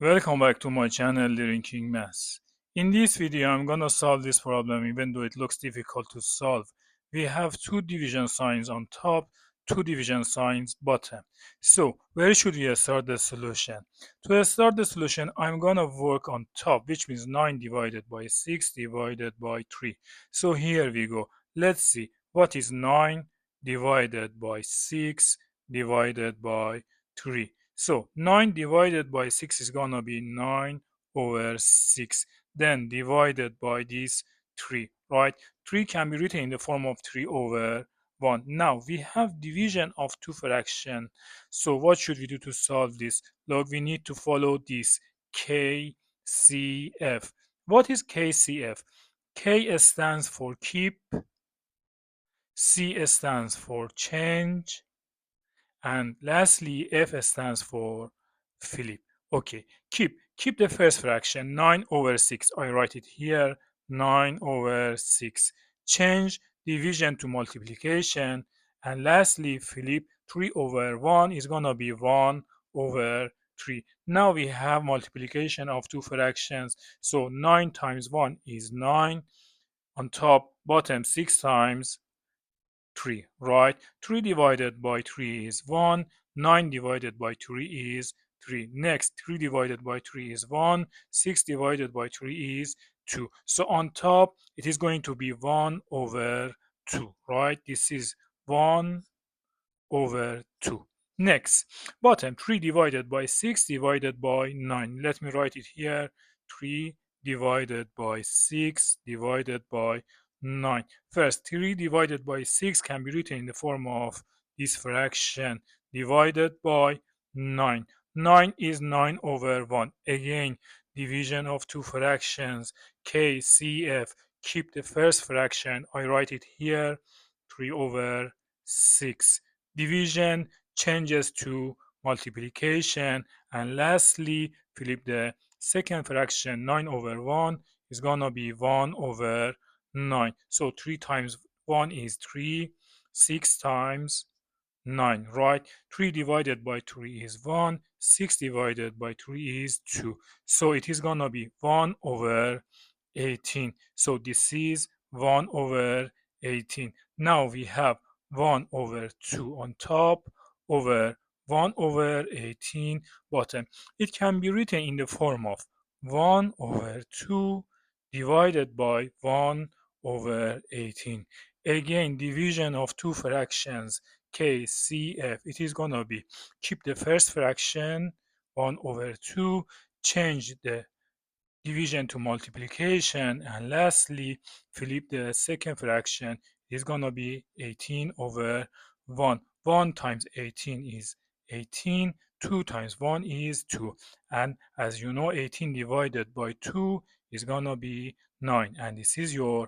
Welcome back to my channel, Learning Maths. In this video, I'm gonna solve this problem even though it looks difficult to solve. We have two division signs on top, two division signs bottom. So where should we start the solution? To start the solution, I'm gonna work on top, which means 9 divided by 6 divided by 3. So here we go. Let's see what is 9 divided by 6 divided by 3. So 9 divided by 6 is gonna be 9 over 6. Then divided by this 3, right? 3 can be written in the form of 3 over 1. Now we have division of two fractions. So what should we do to solve this? Look, we need to follow this KCF. What is KCF? K stands for keep, C stands for change, and lastly, F stands for Philip. Okay, keep the first fraction, 9 over 6. I write it here, 9 over 6. Change division to multiplication. And lastly, Philip, 3 over 1 is going to be 1 over 3. Now we have multiplication of two fractions. So 9 times 1 is 9. On top, bottom, 6 times 3, right? 3 divided by 3 is 1. 9 divided by 3 is 3. Next, 3 divided by 3 is 1. 6 divided by 3 is 2. So on top, it is going to be 1 over 2, right? This is 1 over 2. Next, bottom, 3 divided by 6 divided by 9. Let me write it here. 3 divided by 6 divided by 9. First, 3 divided by 6 can be written in the form of this fraction divided by 9. 9 is 9 over 1. Again, division of two fractions. KCF. Keep the first fraction. I write it here. 3 over 6. Division changes to multiplication. And lastly, flip the second fraction. 9 over 1 is going to be 1 over 9. So 3 times 1 is 3. 6 times 9, right? 3 divided by 3 is 1. 6 divided by 3 is 2. So it is going to be 1 over 18. So this is 1 over 18. Now we have 1 over 2 on top over 1 over 18 bottom. It can be written in the form of 1 over 2 divided by 1 over 18. Again, division of two fractions, KCF. It is going to be keep the first fraction, 1 over 2, change the division to multiplication, and lastly, flip the second fraction. It is going to be 18 over 1. 1 times 18 is 18. 2 times 1 is 2. And as you know, 18 divided by 2 is going to be 9. And this is your